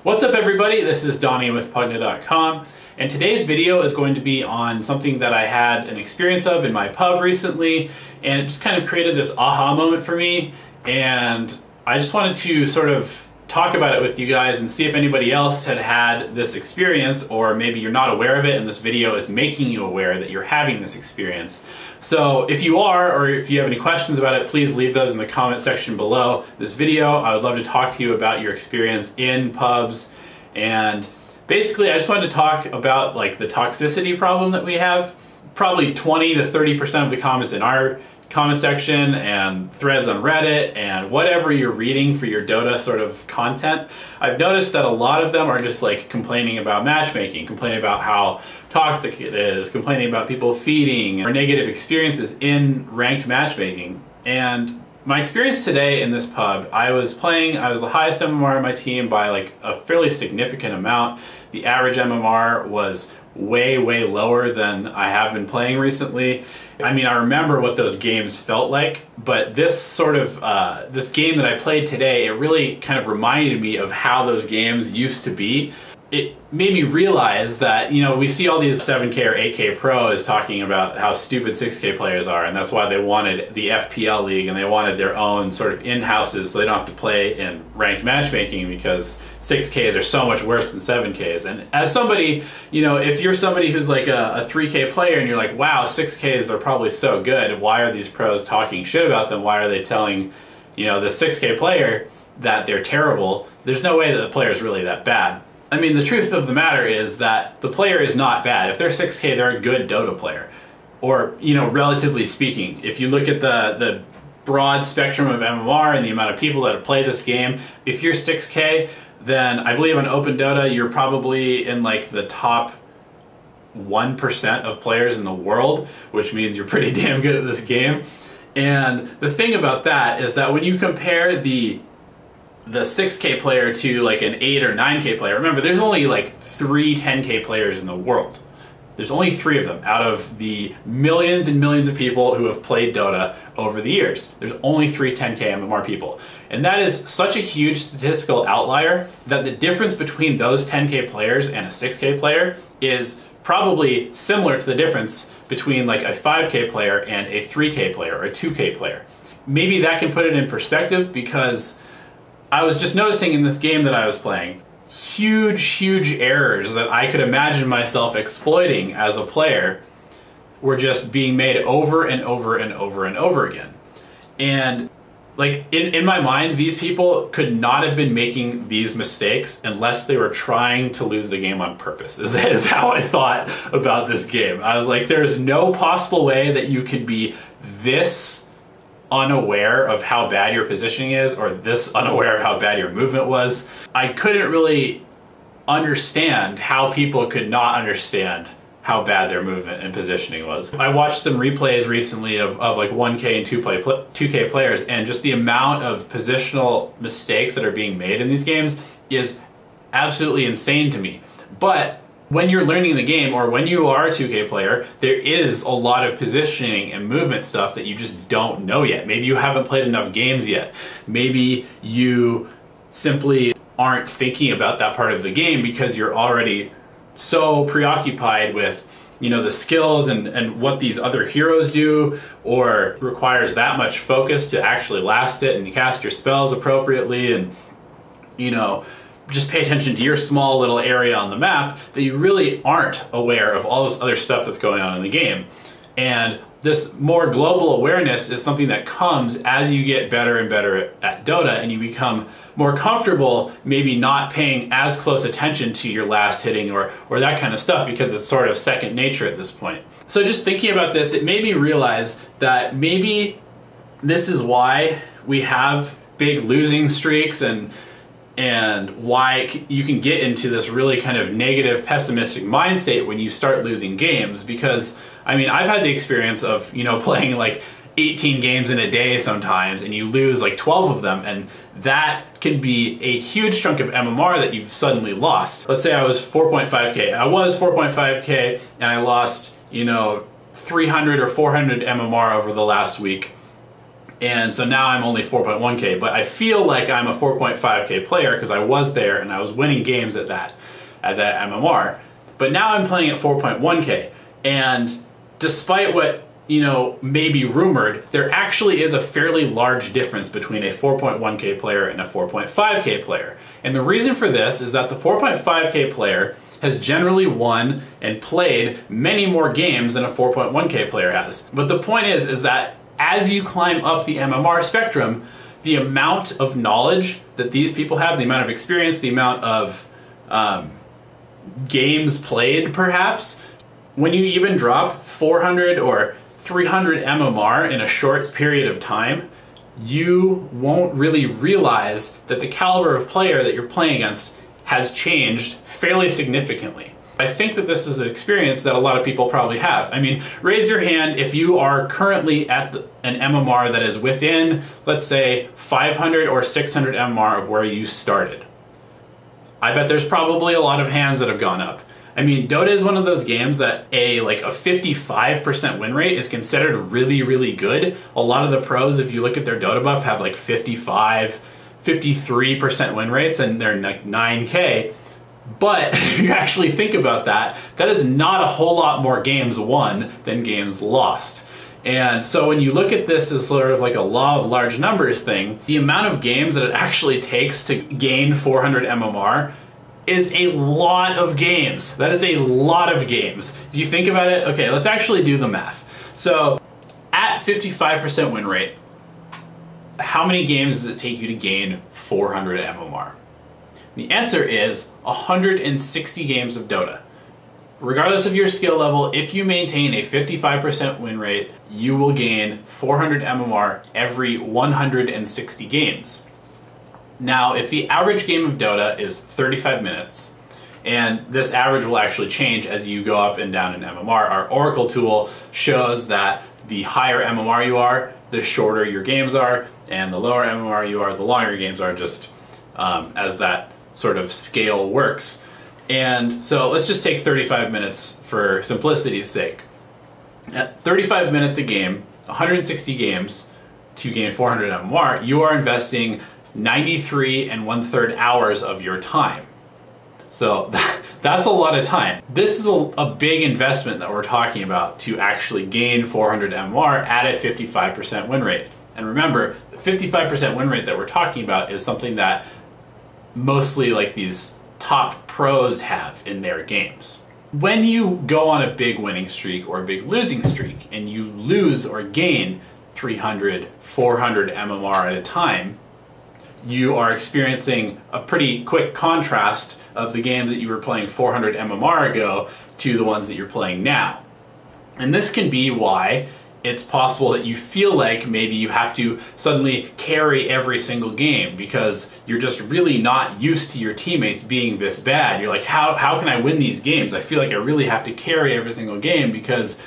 What's up everybody, this is Donnie with Pvgna.com, and today's video is going to be on something that I had an experience of in my pub recently, and it just kind of created this aha moment for me, and I just wanted to sort of talk about it with you guys and see if anybody else had had this experience, or maybe you're not aware of it and this video is making you aware that you're having this experience. So if you are, or if you have any questions about it, please leave those in the comment section below this video. I would love to talk to you about your experience in pubs, and basically I just wanted to talk about like the toxicity problem that we have. Probably 20 to 30% of the comments in our comment section and threads on Reddit and whatever you're reading for your Dota sort of content, I've noticed that a lot of them are just like complaining about matchmaking, complaining about how toxic it is, complaining about people feeding, or negative experiences in ranked matchmaking. And my experience today in this pub, I was the highest MMR on my team by like a fairly significant amount. The average MMR was way lower than I have been playing recently. I mean, I remember what those games felt like, but this sort of, this game that I played today, it really kind of reminded me of how those games used to be. It made me realize that, you know, we see all these 7K or 8K pros talking about how stupid 6K players are, and that's why they wanted the FPL league and they wanted their own sort of in-houses so they don't have to play in ranked matchmaking because 6Ks are so much worse than 7Ks. And as somebody, you know, if you're somebody who's like a 3K player and you're like, wow, 6Ks are probably so good, why are these pros talking shit about them? Why are they telling, you know, the 6K player that they're terrible? There's no way that the player is really that bad. I mean, the truth of the matter is that the player is not bad. If they're 6K, they're a good Dota player. Or, you know, relatively speaking, if you look at the broad spectrum of MMR and the amount of people that have played this game, if you're 6K, then I believe on Open Dota, you're probably in like the top 1% of players in the world, which means you're pretty damn good at this game. And the thing about that is that when you compare the 6K player to like an 8 or 9K player, remember there's only like 3 10K players in the world. There's only 3 of them out of the millions and millions of people who have played Dota over the years. There's only 3 10K MMR people. And that is such a huge statistical outlier that the difference between those 10K players and a 6K player is probably similar to the difference between like a 5K player and a 3K player or a 2K player. Maybe that can put it in perspective, because I was just noticing in this game that I was playing, huge errors that I could imagine myself exploiting as a player were just being made over and over and over and over again. And like in my mind, these people could not have been making these mistakes unless they were trying to lose the game on purpose, is how I thought about this game. I was like, there's no possible way that you could be this unaware of how bad your positioning is, or this unaware of how bad your movement was. I couldn't really understand how people could not understand how bad their movement and positioning was. I watched some replays recently of like 1K and 2K players, and just the amount of positional mistakes that are being made in these games is absolutely insane to me. But when you're learning the game, or when you are a 2K player, there is a lot of positioning and movement stuff that you just don't know yet. Maybe you haven't played enough games yet. Maybe you simply aren't thinking about that part of the game because you're already so preoccupied with, you know, the skills and what these other heroes do, or requires that much focus to actually last it and cast your spells appropriately, and, you know, just pay attention to your small little area on the map, that you really aren't aware of all this other stuff that's going on in the game. And this more global awareness is something that comes as you get better and better at Dota, and you become more comfortable maybe not paying as close attention to your last hitting or that kind of stuff, because it's sort of second nature at this point. So just thinking about this, it made me realize that maybe this is why we have big losing streaks, and why you can get into this really kind of negative, pessimistic mind state when you start losing games. Because, I mean, I've had the experience of, you know, playing like 18 games in a day sometimes, and you lose like 12 of them, and that can be a huge chunk of MMR that you've suddenly lost. Let's say I was 4.5K. I was 4.5K, and I lost, you know, 300 or 400 MMR over the last week. And so now I'm only 4.1K, but I feel like I'm a 4.5K player because I was there and I was winning games at that MMR. But now I'm playing at 4.1K, and despite what may be rumored, there actually is a fairly large difference between a 4.1K player and a 4.5K player. And the reason for this is that the 4.5K player has generally won and played many more games than a 4.1K player has. But the point is that as you climb up the MMR spectrum, the amount of knowledge that these people have, the amount of experience, the amount of games played perhaps, when you even drop 400 or 300 MMR in a short period of time, you won't really realize that the caliber of player that you're playing against has changed fairly significantly. I think that this is an experience that a lot of people probably have. I mean, raise your hand if you are currently at an MMR that is within, let's say, 500 or 600 MMR of where you started. I bet there's probably a lot of hands that have gone up. I mean, Dota is one of those games that a 55% win rate is considered really, really good. A lot of the pros, if you look at their Dota buff, have like 55, 53% win rates, and they're like 9K. But if you actually think about that, that is not a whole lot more games won than games lost. And so when you look at this as sort of like a law of large numbers thing, the amount of games that it actually takes to gain 400 MMR is a lot of games. That is a lot of games. If you think about it, okay, let's actually do the math. So at 55% win rate, how many games does it take you to gain 400 MMR? The answer is 160 games of Dota. Regardless of your skill level, if you maintain a 55% win rate, you will gain 400 MMR every 160 games. Now, if the average game of Dota is 35 minutes, and this average will actually change as you go up and down in MMR, our Oracle tool shows that the higher MMR you are, the shorter your games are, and the lower MMR you are, the longer your games are, just as that sort of scale works. And so let's just take 35 minutes for simplicity's sake. At 35 minutes a game, 160 games to gain 400 MMR, you are investing 93 1/3 hours of your time. So that's a lot of time. This is a big investment that we're talking about to actually gain 400 MMR at a 55% win rate. And remember, the 55% win rate that we're talking about is something that mostly like these top pros have in their games. When you go on a big winning streak or a big losing streak and you lose or gain 300, 400 MMR at a time, you are experiencing a pretty quick contrast of the games that you were playing 400 MMR ago to the ones that you're playing now. And this can be why it's possible that you feel like maybe you have to suddenly carry every single game because you're just really not used to your teammates being this bad. You're like, how can I win these games? I feel like I really have to carry every single game because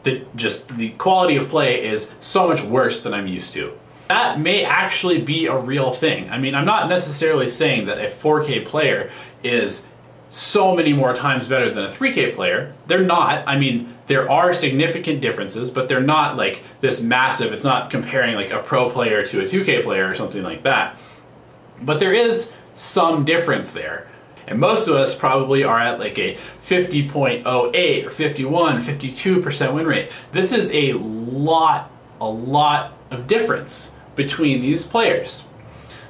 the quality of play is so much worse than I'm used to. That may actually be a real thing. I mean, I'm not necessarily saying that a 4K player is so many more times better than a 3K player. They're not. I mean, there are significant differences, but they're not like this massive. It's not comparing like a pro player to a 2K player or something like that. But there is some difference there. And most of us probably are at like a 50.08 or 51, 52% win rate. This is a lot of difference between these players.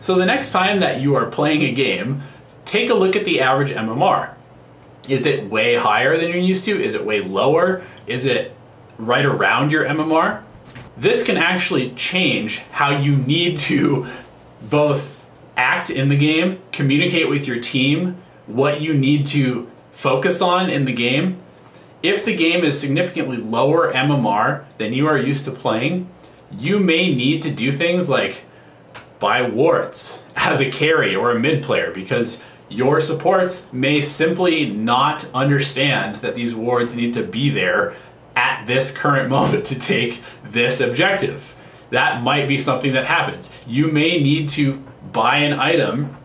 So the next time that you are playing a game, take a look at the average MMR. Is it way higher than you're used to? Is it way lower? Is it right around your MMR? This can actually change how you need to both act in the game, communicate with your team, what you need to focus on in the game. If the game is significantly lower MMR than you are used to playing, you may need to do things like buy wards as a carry or a mid player because your supports may simply not understand that these wards need to be there at this current moment to take this objective. That might be something that happens. You may need to buy an item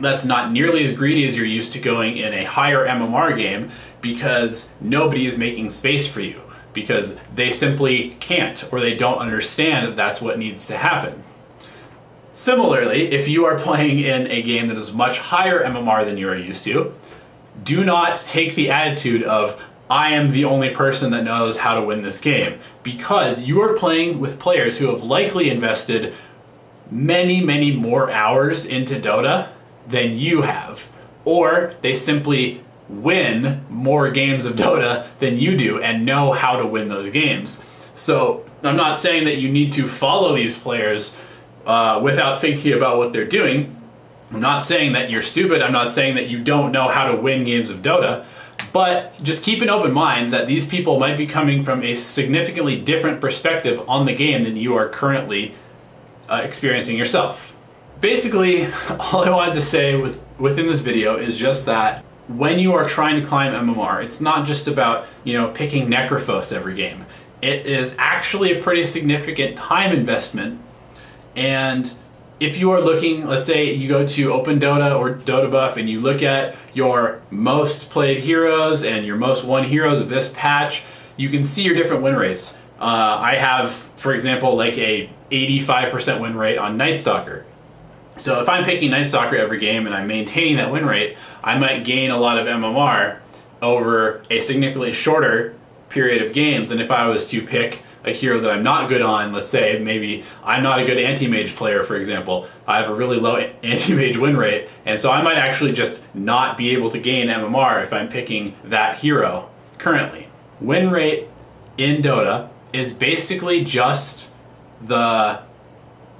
that's not nearly as greedy as you're used to going in a higher MMR game because nobody is making space for you. because they simply can't, or they don't understand that that's what needs to happen. Similarly, if you are playing in a game that is much higher MMR than you are used to, do not take the attitude of, I am the only person that knows how to win this game, because you are playing with players who have likely invested many, many more hours into Dota than you have, or they simply win more games of Dota than you do and know how to win those games. So I'm not saying that you need to follow these players without thinking about what they're doing. I'm not saying that you're stupid. I'm not saying that you don't know how to win games of Dota. But just keep an open mind that these people might be coming from a significantly different perspective on the game than you are currently experiencing yourself. Basically, all I wanted to say within this video is just that when you are trying to climb MMR, it's not just about, picking Necrophos every game. It is actually a pretty significant time investment. And if you are looking, let's say you go to Open Dota or Dota Buff and you look at your most played heroes and your most won heroes of this patch, you can see your different win rates. I have, for example, like a 85% win rate on Night Stalker. So if I'm picking Night Stalker every game and I'm maintaining that win rate, I might gain a lot of MMR over a significantly shorter period of games than if I was to pick a hero that I'm not good on. Let's say maybe I'm not a good anti-mage player, for example. I have a really low anti-mage win rate, and so I might actually just not be able to gain MMR if I'm picking that hero currently. Win rate in Dota is basically just the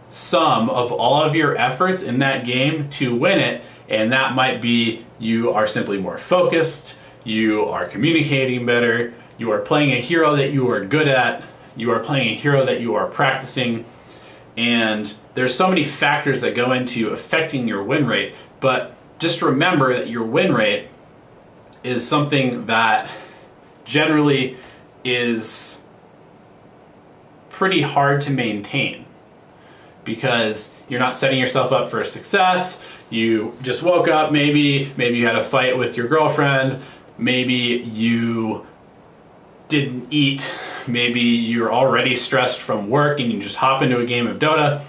sum of all of your efforts in that game to win it, and that might be you are simply more focused, you are communicating better, you are playing a hero that you are good at, you are playing a hero that you are practicing, and there's so many factors that go into affecting your win rate. But just remember that your win rate is something that generally is pretty hard to maintain, because you're not setting yourself up for success. You just woke up, maybe you had a fight with your girlfriend, maybe you didn't eat, maybe you're already stressed from work and you just hop into a game of Dota.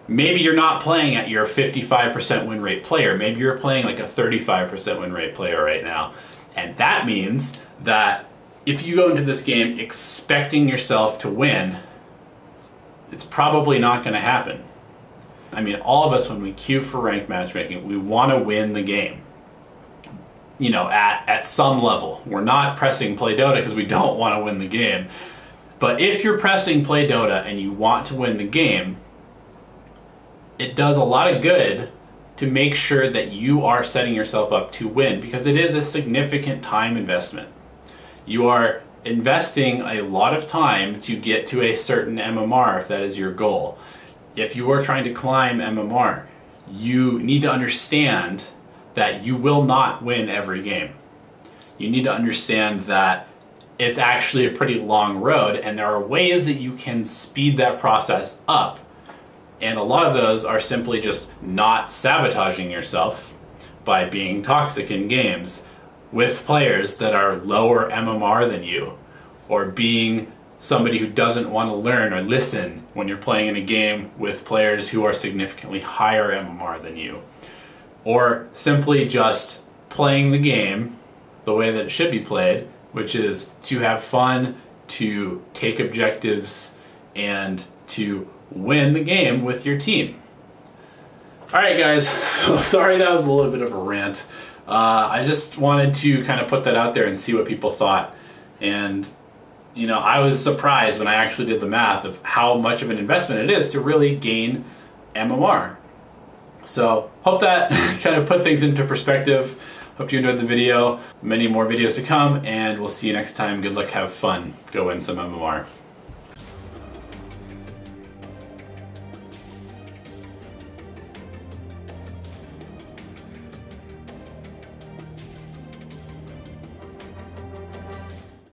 Maybe you're not playing at your 55% win rate player. Maybe you're playing like a 35% win rate player right now. And that means that if you go into this game expecting yourself to win, it's probably not going to happen. I mean, all of us, when we queue for ranked matchmaking, we want to win the game. At some level. We're not pressing play Dota because we don't want to win the game. But if you're pressing play Dota and you want to win the game, it does a lot of good to make sure that you are setting yourself up to win, because it is a significant time investment. You are investing a lot of time to get to a certain MMR if that is your goal. If you are trying to climb MMR, you need to understand that you will not win every game. You need to understand that it's actually a pretty long road, and there are ways that you can speed that process up. And a lot of those are simply just not sabotaging yourself by being toxic in games with players that are lower MMR than you, or being somebody who doesn't want to learn or listen when you're playing in a game with players who are significantly higher MMR than you. Or simply just playing the game the way that it should be played, which is to have fun, to take objectives, and to win the game with your team. Alright guys, so sorry that was a little bit of a rant. I just wanted to kind of put that out there and see what people thought. And I was surprised when I actually did the math of how much of an investment it is to really gain MMR. So hope that kind of put things into perspective. Hope you enjoyed the video. Many more videos to come, and we'll see you next time. Good luck, have fun. Go win some MMR.